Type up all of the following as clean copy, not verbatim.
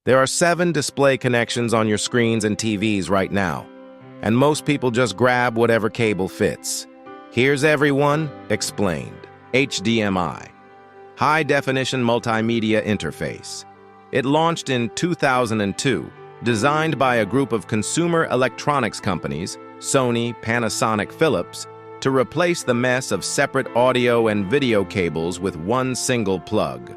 There are 7 display connections on your screens and TVs right now, and most people just grab whatever cable fits. Here's everyone explained. HDMI, High Definition Multimedia Interface. It launched in 2002, designed by a group of consumer electronics companies, Sony, Panasonic, Philips, to replace the mess of separate audio and video cables with one single plug.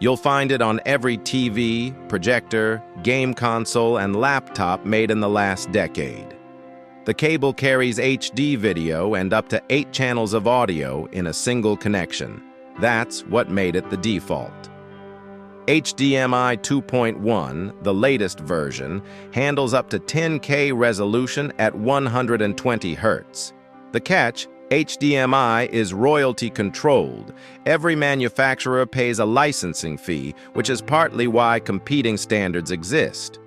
You'll find it on every TV, projector, game console, and laptop made in the last decade. The cable carries HD video and up to 8 channels of audio in a single connection. That's what made it the default. HDMI 2.1, the latest version, handles up to 10K resolution at 120 Hz. The catch: HDMI is royalty-controlled. Every manufacturer pays a licensing fee, which is partly why competing standards exist.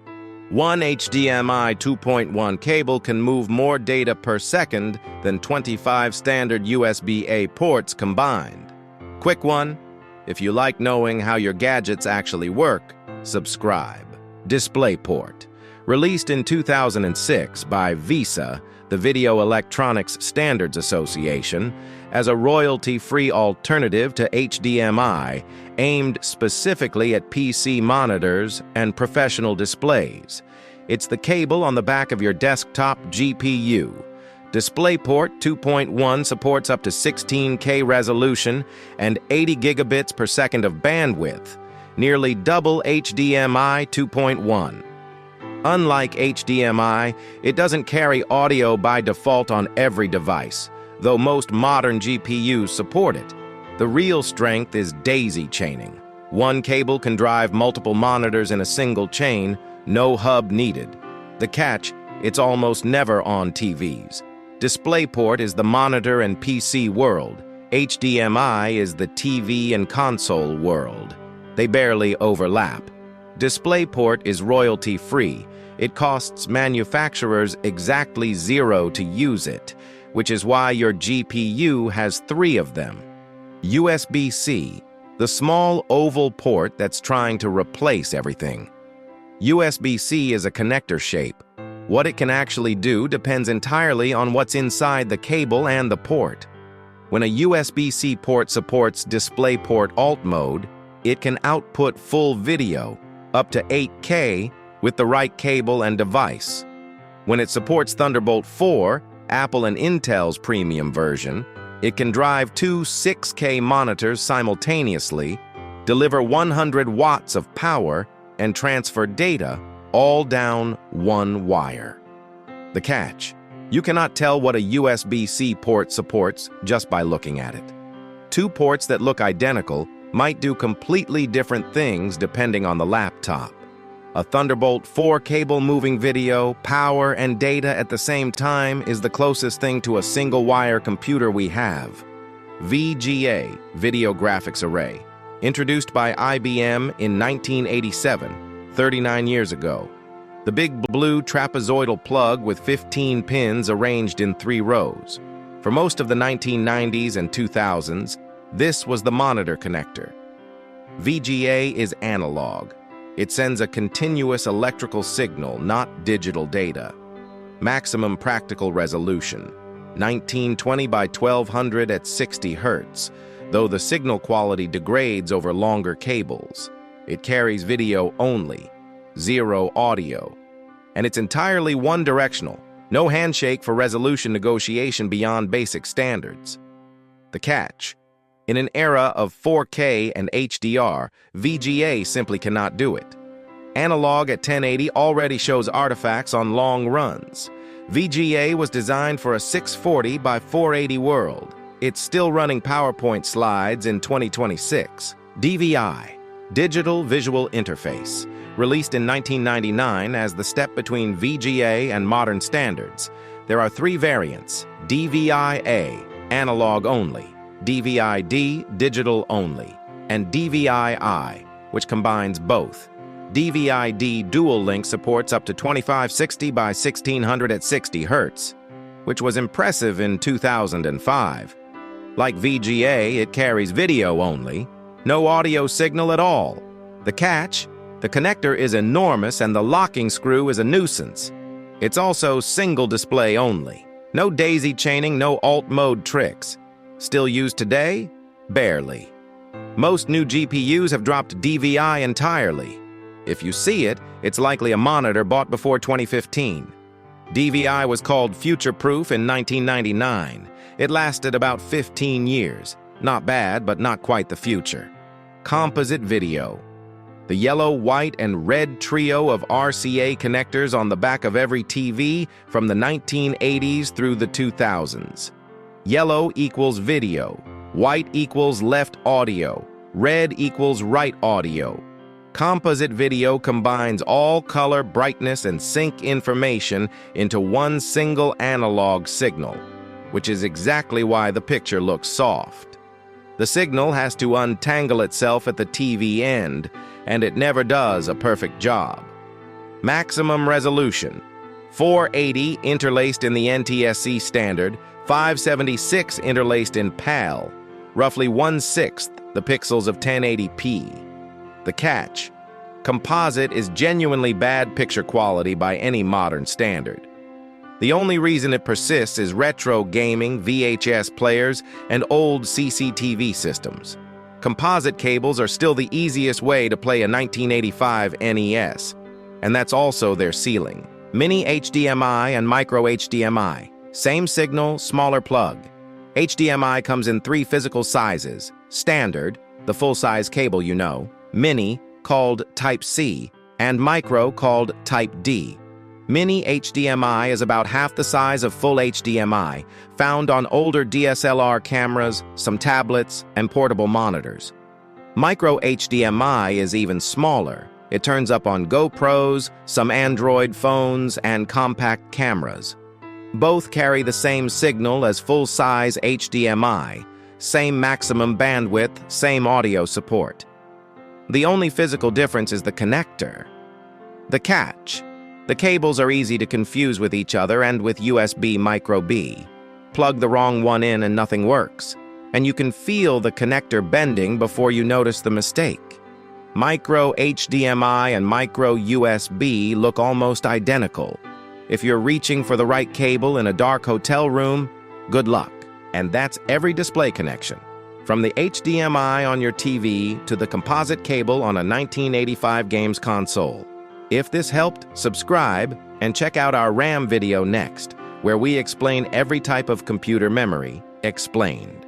One HDMI 2.1 cable can move more data per second than 25 standard USB-A ports combined. Quick one: if you like knowing how your gadgets actually work, subscribe. DisplayPort. Released in 2006 by VESA, the Video Electronics Standards Association, as a royalty-free alternative to HDMI aimed specifically at PC monitors and professional displays. It's the cable on the back of your desktop GPU. DisplayPort 2.1 supports up to 16K resolution and 80 gigabits per second of bandwidth, nearly double HDMI 2.1. Unlike HDMI, it doesn't carry audio by default on every device, though most modern GPUs support it. The real strength is daisy chaining. One cable can drive multiple monitors in a single chain, no hub needed. The catch: it's almost never on TVs. DisplayPort is the monitor and PC world. HDMI is the TV and console world. They barely overlap. DisplayPort is royalty-free. It costs manufacturers exactly $0 to use it, which is why your GPU has 3 of them. USB-C, the small oval port that's trying to replace everything. USB-C is a connector shape. What it can actually do depends entirely on what's inside the cable and the port. When a USB-C port supports DisplayPort Alt mode, it can output full video, up to 8K, with the right cable and device. When it supports Thunderbolt 4, Apple and Intel's premium version, it can drive 2 6K monitors simultaneously, deliver 100 watts of power, and transfer data, all down one wire. The catch: you cannot tell what a USB-C port supports just by looking at it. 2 ports that look identical might do completely different things depending on the laptop. A Thunderbolt 4 cable moving video, power, and data at the same time is the closest thing to a single-wire computer we have. VGA, Video Graphics Array, introduced by IBM in 1987, 39 years ago. The big blue trapezoidal plug with 15 pins arranged in 3 rows. For most of the 1990s and 2000s, this was the monitor connector. VGA is analog. It sends a continuous electrical signal, not digital data. Maximum practical resolution: 1920 by 1200 at 60 Hz, though the signal quality degrades over longer cables. It carries video only, 0 audio. And it's entirely one-directional, no handshake for resolution negotiation beyond basic standards. The catch: in an era of 4K and HDR, VGA simply cannot do it. Analog at 1080 already shows artifacts on long runs. VGA was designed for a 640 by 480 world. It's still running PowerPoint slides in 2026. DVI, Digital Visual Interface, released in 1999 as the step between VGA and modern standards. There are 3 variants: DVI-A, analog only; DVI-D, digital only; and DVI-I, which combines both. DVI-D Dual Link supports up to 2560 by 1600 at 60 Hz, which was impressive in 2005. Like VGA, it carries video only, no audio signal at all. The catch? The connector is enormous and the locking screw is a nuisance. It's also single display only. No daisy chaining, no alt mode tricks. Still used today? Barely. Most new GPUs have dropped DVI entirely. If you see it, it's likely a monitor bought before 2015. DVI was called future-proof in 1999. It lasted about 15 years. Not bad, but not quite the future. Composite video. The yellow, white, and red trio of RCA connectors on the back of every TV from the 1980s through the 2000s. Yellow equals video. White equals left audio. Red equals right audio. Composite video combines all color, brightness, and sync information into one single analog signal, which is exactly why the picture looks soft. The signal has to untangle itself at the TV end, and it never does a perfect job. Maximum resolution: 480 interlaced in the NTSC standard, 576 interlaced in PAL, roughly 1/6 the pixels of 1080p. The catch: composite is genuinely bad picture quality by any modern standard. The only reason it persists is retro gaming, VHS players, and old CCTV systems. Composite cables are still the easiest way to play a 1985 NES, and that's also their ceiling. Mini HDMI and Micro HDMI. Same signal, smaller plug. HDMI comes in 3 physical sizes: standard, the full-size cable you know, mini, called Type C, and micro, called Type D. Mini HDMI is about half the size of full HDMI, found on older DSLR cameras, some tablets, and portable monitors. Micro HDMI is even smaller. It turns up on GoPros, some Android phones, and compact cameras. Both carry the same signal as full-size HDMI, same maximum bandwidth, same audio support. The only physical difference is the connector. The catch: the cables are easy to confuse with each other and with USB Micro B. Plug the wrong one in and nothing works, and you can feel the connector bending before you notice the mistake. Micro HDMI and Micro USB look almost identical. If you're reaching for the right cable in a dark hotel room, good luck. And that's every display connection, from the HDMI on your TV to the composite cable on a 1985 games console. If this helped, subscribe and check out our RAM video next, where we explain every type of computer memory explained.